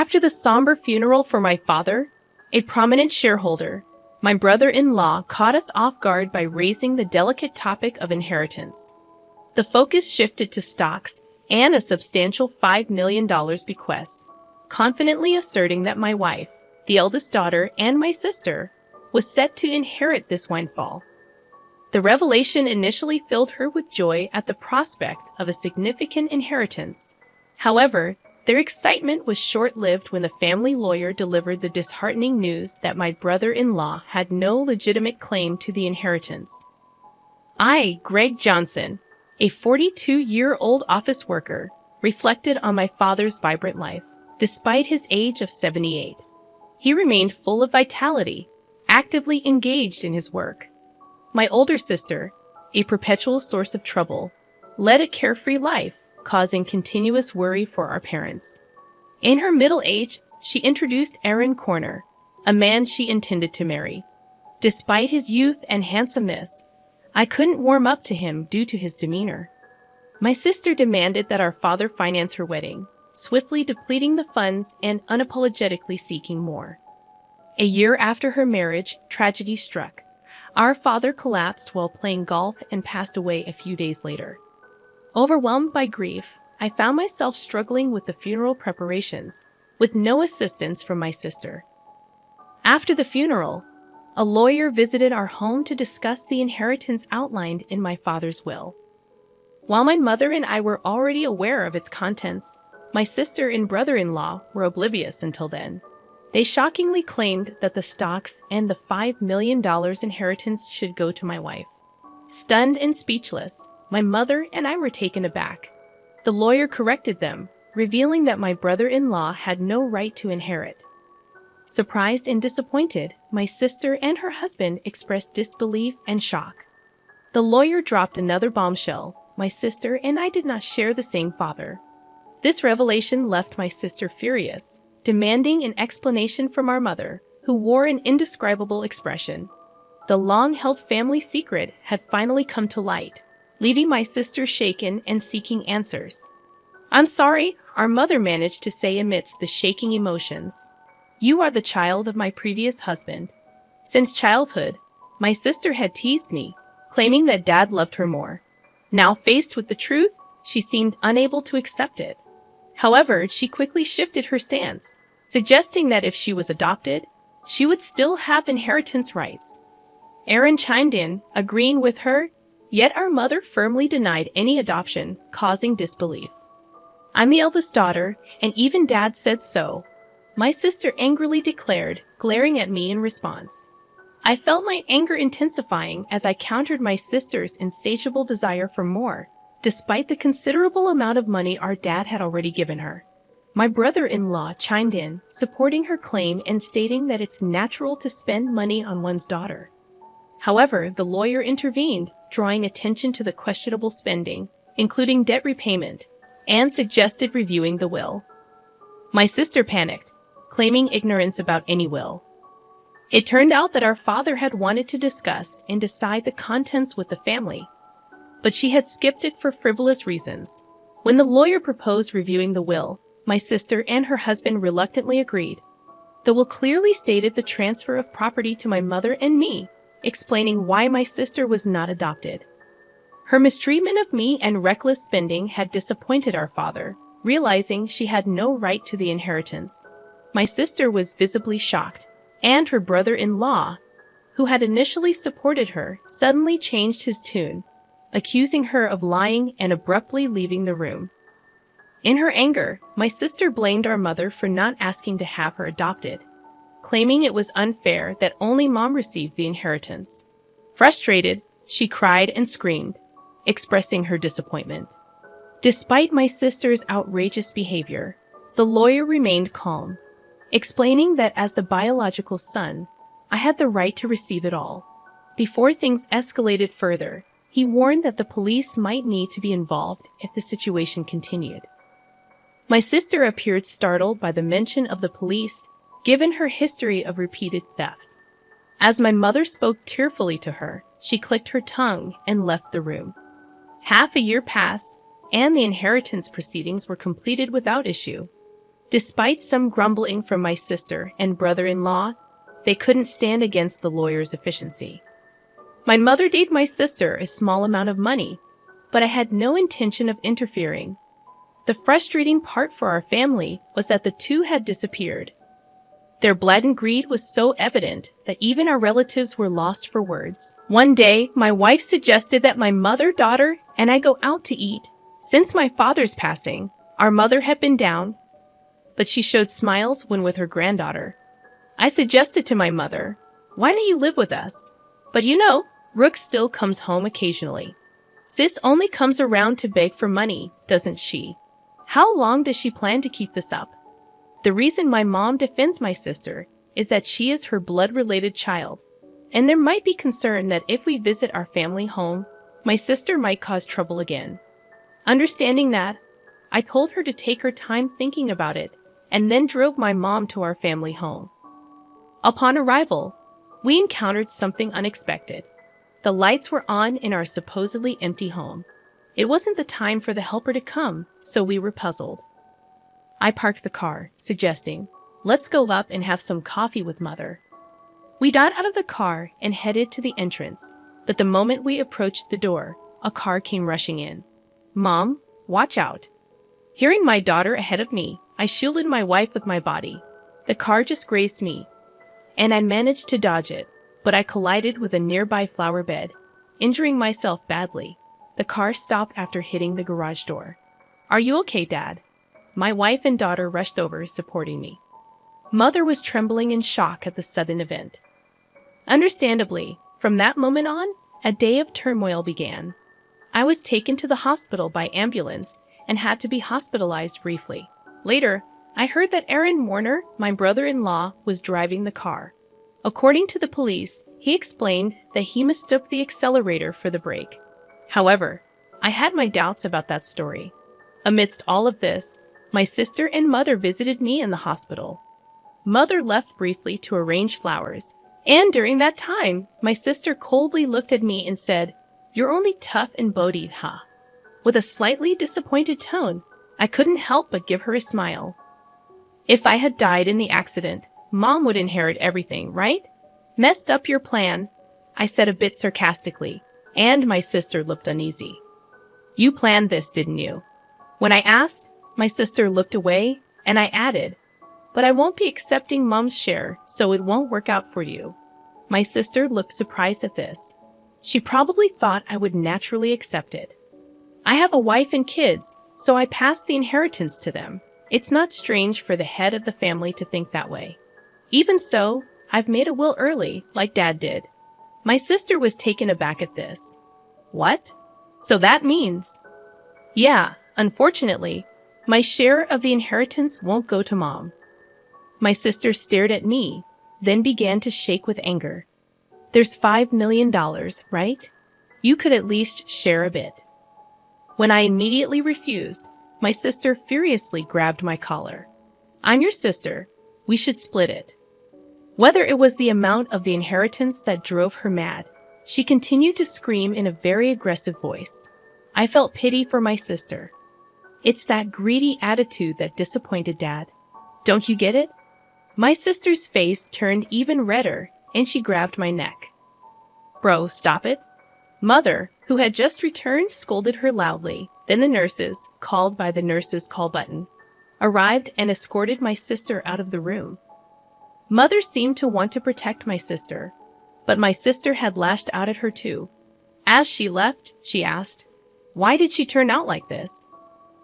After the somber funeral for my father, a prominent shareholder, my brother-in-law caught us off guard by raising the delicate topic of inheritance. The focus shifted to stocks and a substantial $5 million bequest, confidently asserting that my wife, the eldest daughter, and my sister was set to inherit this windfall. The revelation initially filled her with joy at the prospect of a significant inheritance. However, their excitement was short-lived when the family lawyer delivered the disheartening news that my brother-in-law had no legitimate claim to the inheritance. I, Greg Johnson, a 42-year-old office worker, reflected on my father's vibrant life. Despite his age of 78, he remained full of vitality, actively engaged in his work. My older sister, a perpetual source of trouble, led a carefree life, causing continuous worry for our parents. In her middle age, she introduced Aaron Corner, a man she intended to marry. Despite his youth and handsomeness, I couldn't warm up to him due to his demeanor. My sister demanded that our father finance her wedding, swiftly depleting the funds and unapologetically seeking more. A year after her marriage, tragedy struck. Our father collapsed while playing golf and passed away a few days later. Overwhelmed by grief, I found myself struggling with the funeral preparations, with no assistance from my sister. After the funeral, a lawyer visited our home to discuss the inheritance outlined in my father's will. While my mother and I were already aware of its contents, my sister and brother-in-law were oblivious until then. They shockingly claimed that the stocks and the $5 million inheritance should go to my wife. Stunned and speechless, my mother and I were taken aback. The lawyer corrected them, revealing that my brother-in-law had no right to inherit. Surprised and disappointed, my sister and her husband expressed disbelief and shock. The lawyer dropped another bombshell: my sister and I did not share the same father. This revelation left my sister furious, demanding an explanation from our mother, who wore an indescribable expression. The long-held family secret had finally come to light, leaving my sister shaken and seeking answers. "I'm sorry," our mother managed to say amidst the shaking emotions. "You are the child of my previous husband." Since childhood, my sister had teased me, claiming that Dad loved her more. Now faced with the truth, she seemed unable to accept it. However, she quickly shifted her stance, suggesting that if she was adopted, she would still have inheritance rights. Aaron chimed in, agreeing with her, yet our mother firmly denied any adoption, causing disbelief. "I'm the eldest daughter, and even Dad said so," my sister angrily declared, glaring at me in response. I felt my anger intensifying as I countered my sister's insatiable desire for more, despite the considerable amount of money our dad had already given her. My brother-in-law chimed in, supporting her claim and stating that it's natural to spend money on one's daughter. However, the lawyer intervened, drawing attention to the questionable spending, including debt repayment, and suggested reviewing the will. My sister panicked, claiming ignorance about any will. It turned out that our father had wanted to discuss and decide the contents with the family, but she had skipped it for frivolous reasons. When the lawyer proposed reviewing the will, my sister and her husband reluctantly agreed. The will clearly stated the transfer of property to my mother and me, explaining why my sister was not adopted. Her mistreatment of me and reckless spending had disappointed our father, realizing she had no right to the inheritance. My sister was visibly shocked, and her brother-in-law, who had initially supported her, suddenly changed his tune, accusing her of lying and abruptly leaving the room. In her anger, my sister blamed our mother for not asking to have her adopted, claiming it was unfair that only Mom received the inheritance. Frustrated, she cried and screamed, expressing her disappointment. Despite my sister's outrageous behavior, the lawyer remained calm, explaining that as the biological son, I had the right to receive it all. Before things escalated further, he warned that the police might need to be involved if the situation continued. My sister appeared startled by the mention of the police, given her history of repeated theft. As my mother spoke tearfully to her, she clicked her tongue and left the room. Half a year passed, and the inheritance proceedings were completed without issue. Despite some grumbling from my sister and brother-in-law, they couldn't stand against the lawyer's efficiency. My mother gave my sister a small amount of money, but I had no intention of interfering. The frustrating part for our family was that the two had disappeared. Their blatant greed was so evident that even our relatives were lost for words. One day, my wife suggested that my mother, daughter, and I go out to eat. Since my father's passing, our mother had been down, but she showed smiles when with her granddaughter. I suggested to my mother, "Why don't you live with us?" But you know, Rook still comes home occasionally. Sis only comes around to beg for money, doesn't she? How long does she plan to keep this up? The reason my mom defends my sister is that she is her blood-related child, and there might be concern that if we visit our family home, my sister might cause trouble again. Understanding that, I told her to take her time thinking about it, and then drove my mom to our family home. Upon arrival, we encountered something unexpected. The lights were on in our supposedly empty home. It wasn't the time for the helper to come, so we were puzzled. I parked the car, suggesting, "Let's go up and have some coffee with Mother." We got out of the car and headed to the entrance, but the moment we approached the door, a car came rushing in. "Mom, watch out." Hearing my daughter ahead of me, I shielded my wife with my body. The car just grazed me, and I managed to dodge it, but I collided with a nearby flower bed, injuring myself badly. The car stopped after hitting the garage door. "Are you okay, Dad?" My wife and daughter rushed over, supporting me. Mother was trembling in shock at the sudden event. Understandably, from that moment on, a day of turmoil began. I was taken to the hospital by ambulance and had to be hospitalized briefly. Later, I heard that Aaron Warner, my brother-in-law, was driving the car. According to the police, he explained that he mistook the accelerator for the brake. However, I had my doubts about that story. Amidst all of this, my sister and mother visited me in the hospital. Mother left briefly to arrange flowers, and during that time, my sister coldly looked at me and said, "You're only tough and bodied, huh?" With a slightly disappointed tone, I couldn't help but give her a smile. If I had died in the accident, Mom would inherit everything, right? "Messed up your plan," I said a bit sarcastically, and my sister looked uneasy. "You planned this, didn't you?" When I asked, my sister looked away, and I added, "But I won't be accepting Mom's share, so it won't work out for you." My sister looked surprised at this. She probably thought I would naturally accept it. I have a wife and kids, so I passed the inheritance to them. It's not strange for the head of the family to think that way. Even so, I've made a will early, like Dad did. My sister was taken aback at this. "What? So that means—" "Yeah, unfortunately, my share of the inheritance won't go to Mom." My sister stared at me, then began to shake with anger. "There's $5 million, right? You could at least share a bit." When I immediately refused, my sister furiously grabbed my collar. "I'm your sister. We should split it." Whether it was the amount of the inheritance that drove her mad, she continued to scream in a very aggressive voice. I felt pity for my sister. It's that greedy attitude that disappointed Dad. Don't you get it? My sister's face turned even redder, and she grabbed my neck. "Bro, stop it." Mother, who had just returned, scolded her loudly. Then the nurses, called by the nurses' call button, arrived and escorted my sister out of the room. Mother seemed to want to protect my sister, but my sister had lashed out at her too. As she left, she asked, "Why did she turn out like this?"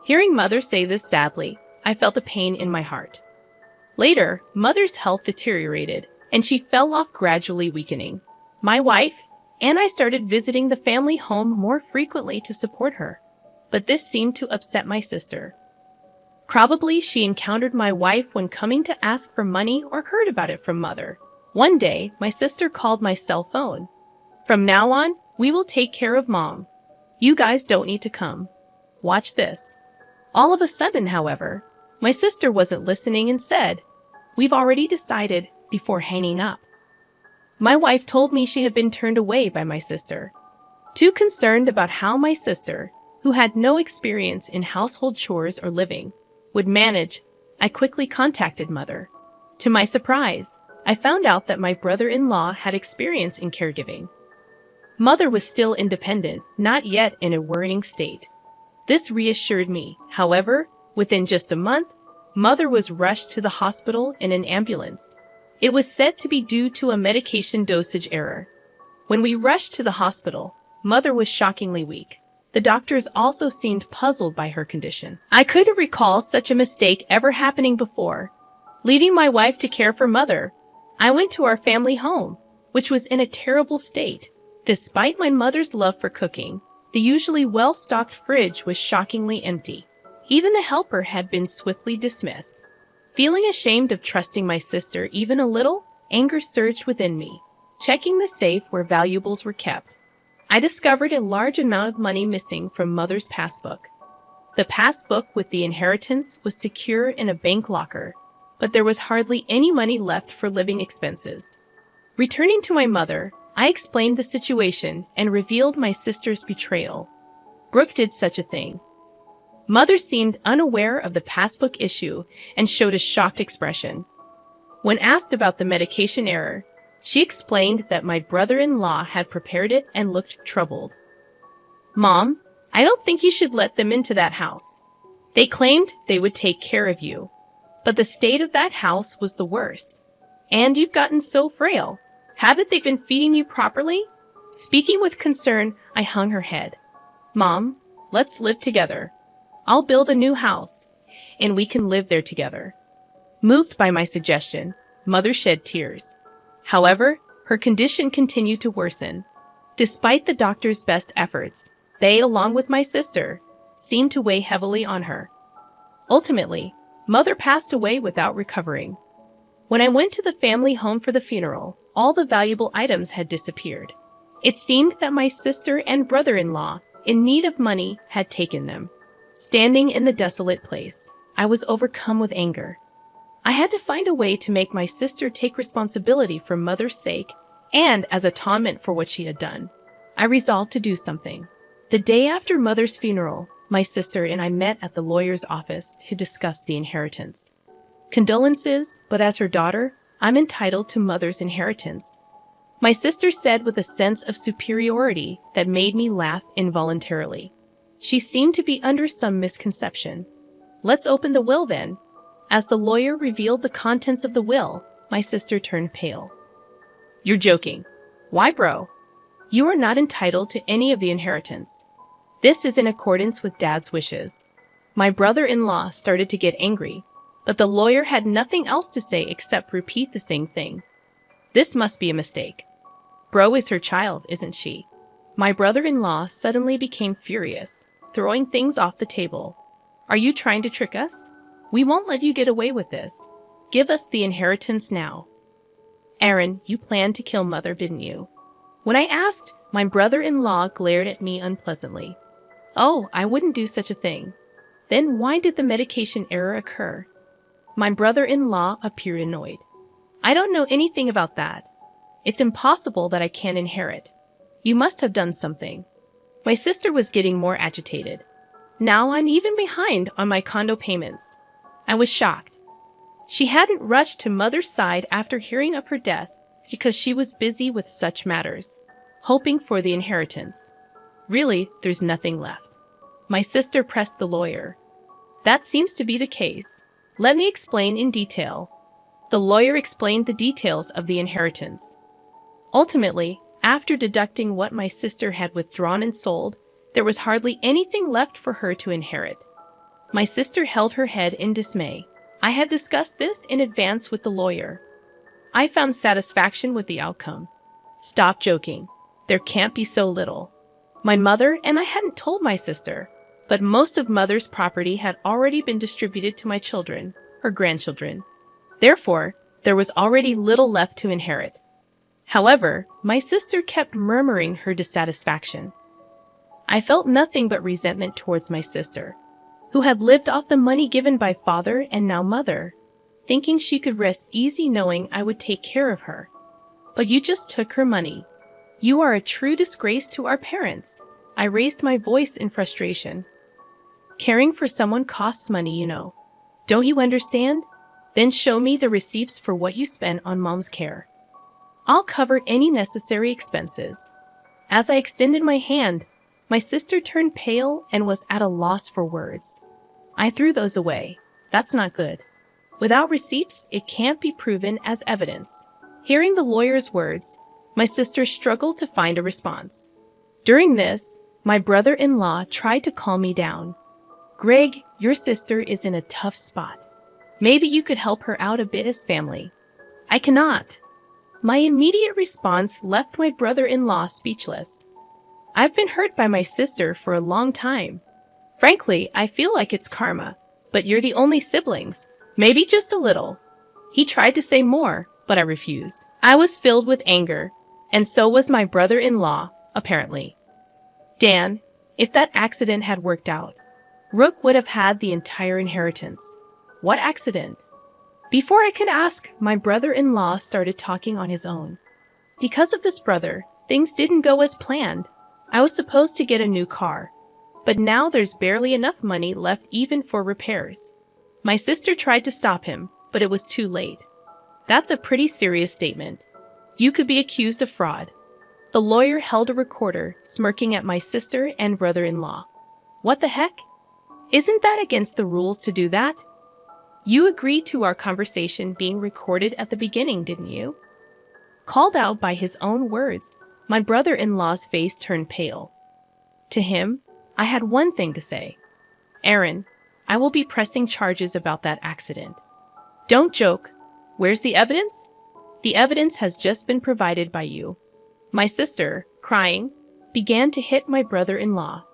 Hearing Mother say this sadly, I felt a pain in my heart. Later, Mother's health deteriorated, and she fell off, gradually weakening. My wife and I started visiting the family home more frequently to support her, but this seemed to upset my sister. Probably she encountered my wife when coming to ask for money or heard about it from Mother. One day, my sister called my cell phone. "From now on, we will take care of Mom. You guys don't need to come. Watch this." All of a sudden, however, my sister wasn't listening and said, "We've already decided," before hanging up. My wife told me she had been turned away by my sister. Too concerned about how my sister, who had no experience in household chores or living, would manage, I quickly contacted Mother. To my surprise, I found out that my brother-in-law had experience in caregiving. Mother was still independent, not yet in a worrying state. This reassured me. However, within just a month, Mother was rushed to the hospital in an ambulance. It was said to be due to a medication dosage error. When we rushed to the hospital, Mother was shockingly weak. The doctors also seemed puzzled by her condition. I couldn't recall such a mistake ever happening before. Leaving my wife to care for Mother, I went to our family home, which was in a terrible state. Despite my mother's love for cooking, the usually well-stocked fridge was shockingly empty. Even the helper had been swiftly dismissed. Feeling ashamed of trusting my sister even a little, anger surged within me. Checking the safe where valuables were kept, I discovered a large amount of money missing from Mother's passbook. The passbook with the inheritance was secure in a bank locker, but there was hardly any money left for living expenses. Returning to my mother, I explained the situation and revealed my sister's betrayal. Brooke did such a thing. Mother seemed unaware of the passbook issue and showed a shocked expression. When asked about the medication error, she explained that my brother-in-law had prepared it and looked troubled. "Mom, I don't think you should let them into that house. They claimed they would take care of you. But the state of that house was the worst. And you've gotten so frail. Haven't they been feeding you properly?" Speaking with concern, I hung her head. "Mom, let's live together. I'll build a new house, and we can live there together." Moved by my suggestion, Mother shed tears. However, her condition continued to worsen. Despite the doctor's best efforts, they, along with my sister, seemed to weigh heavily on her. Ultimately, Mother passed away without recovering. When I went to the family home for the funeral, all the valuable items had disappeared. It seemed that my sister and brother-in-law, in need of money, had taken them. Standing in the desolate place, I was overcome with anger. I had to find a way to make my sister take responsibility for Mother's sake and as atonement for what she had done. I resolved to do something. The day after Mother's funeral, my sister and I met at the lawyer's office to discuss the inheritance. Condolences, but as her daughter, I'm entitled to Mother's inheritance. My sister said with a sense of superiority that made me laugh involuntarily. She seemed to be under some misconception. "Let's open the will then." As the lawyer revealed the contents of the will, my sister turned pale. "You're joking. Why, bro? You are not entitled to any of the inheritance. This is in accordance with Dad's wishes." My brother-in-law started to get angry, but the lawyer had nothing else to say except repeat the same thing. "This must be a mistake. Bro is her child, isn't she?" My brother-in-law suddenly became furious, throwing things off the table. "Are you trying to trick us? We won't let you get away with this. Give us the inheritance now." "Aaron, you planned to kill Mother, didn't you?" When I asked, my brother-in-law glared at me unpleasantly. "Oh, I wouldn't do such a thing." "Then why did the medication error occur?" My brother-in-law appeared annoyed. "I don't know anything about that. It's impossible that I can't inherit. You must have done something." My sister was getting more agitated. "Now I'm even behind on my condo payments." I was shocked. She hadn't rushed to Mother's side after hearing of her death because she was busy with such matters, hoping for the inheritance. "Really, there's nothing left." My sister pressed the lawyer. "That seems to be the case. Let me explain in detail." The lawyer explained the details of the inheritance. Ultimately, after deducting what my sister had withdrawn and sold, there was hardly anything left for her to inherit. My sister held her head in dismay. I had discussed this in advance with the lawyer. I found satisfaction with the outcome. "Stop joking. There can't be so little." My mother and I hadn't told my sister, but most of Mother's property had already been distributed to my children, her grandchildren. Therefore, there was already little left to inherit. However, my sister kept murmuring her dissatisfaction. I felt nothing but resentment towards my sister, who had lived off the money given by Father and now Mother, thinking she could rest easy knowing I would take care of her. "But you just took her money. You are a true disgrace to our parents." I raised my voice in frustration. "Caring for someone costs money, you know. Don't you understand? Then show me the receipts for what you spent on mom's care. I'll cover any necessary expenses. As I extended my hand, my sister turned pale and was at a loss for words. I threw those away. That's not good. Without receipts, it can't be proven as evidence. Hearing the lawyer's words, my sister struggled to find a response. During this, my brother-in-law tried to calm me down. Greg, your sister is in a tough spot. Maybe you could help her out a bit as family. I cannot. My immediate response left my brother-in-law speechless. I've been hurt by my sister for a long time. Frankly, I feel like it's karma, but you're the only siblings. Maybe just a little. He tried to say more, but I refused. I was filled with anger, and so was my brother-in-law, apparently. Dan, if that accident had worked out, Rook would have had the entire inheritance. What accident? Before I could ask, my brother-in-law started talking on his own. Because of this brother, things didn't go as planned. I was supposed to get a new car, but now there's barely enough money left even for repairs. My sister tried to stop him, but it was too late. That's a pretty serious statement. You could be accused of fraud. The lawyer held a recorder, smirking at my sister and brother-in-law. What the heck? Isn't that against the rules to do that? You agreed to our conversation being recorded at the beginning, didn't you? Called out by his own words, my brother-in-law's face turned pale. To him, I had one thing to say. Aaron, I will be pressing charges about that accident. Don't joke. Where's the evidence? The evidence has just been provided by you. My sister, crying, began to hit my brother-in-law.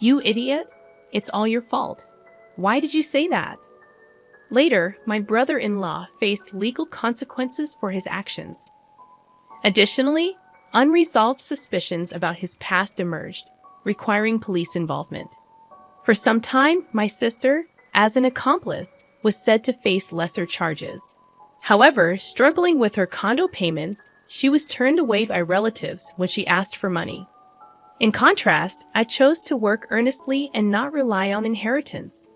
You idiot! It's all your fault. Why did you say that? Later, my brother-in-law faced legal consequences for his actions. Additionally, unresolved suspicions about his past emerged, requiring police involvement. For some time, my sister, as an accomplice, was said to face lesser charges. However, struggling with her condo payments, she was turned away by relatives when she asked for money. In contrast, I chose to work earnestly and not rely on inheritance.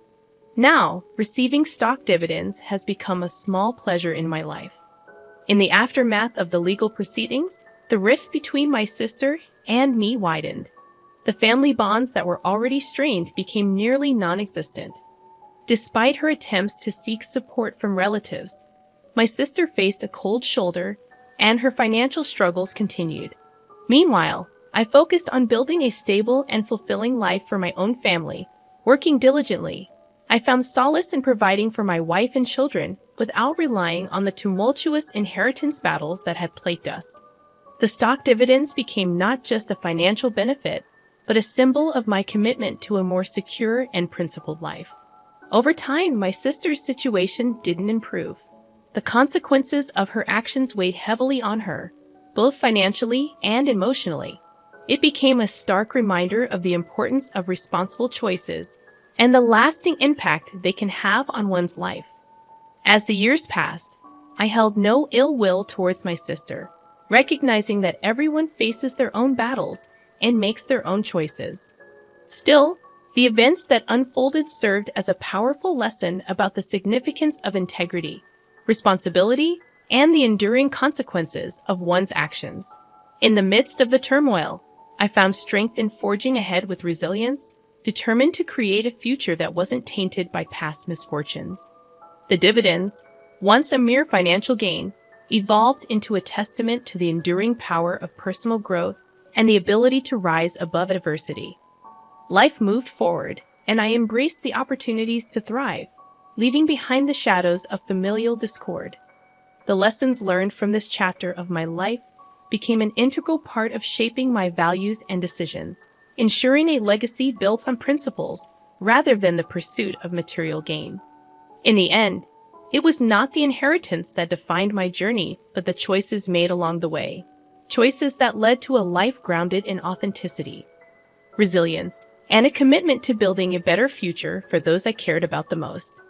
Now, receiving stock dividends has become a small pleasure in my life. In the aftermath of the legal proceedings, the rift between my sister and me widened. The family bonds that were already strained became nearly non-existent. Despite her attempts to seek support from relatives, my sister faced a cold shoulder, and her financial struggles continued. Meanwhile, I focused on building a stable and fulfilling life for my own family, working diligently. I found solace in providing for my wife and children without relying on the tumultuous inheritance battles that had plagued us. The stock dividends became not just a financial benefit, but a symbol of my commitment to a more secure and principled life. Over time, my sister's situation didn't improve. The consequences of her actions weighed heavily on her, both financially and emotionally. It became a stark reminder of the importance of responsible choices and the lasting impact they can have on one's life. As the years passed, I held no ill will towards my sister, recognizing that everyone faces their own battles and makes their own choices. Still, the events that unfolded served as a powerful lesson about the significance of integrity, responsibility, and the enduring consequences of one's actions. In the midst of the turmoil, I found strength in forging ahead with resilience, determined to create a future that wasn't tainted by past misfortunes. The dividends, once a mere financial gain, evolved into a testament to the enduring power of personal growth and the ability to rise above adversity. Life moved forward, and I embraced the opportunities to thrive, leaving behind the shadows of familial discord. The lessons learned from this chapter of my life became an integral part of shaping my values and decisions, ensuring a legacy built on principles rather than the pursuit of material gain. In the end, it was not the inheritance that defined my journey, but the choices made along the way. Choices that led to a life grounded in authenticity, resilience, and a commitment to building a better future for those I cared about the most.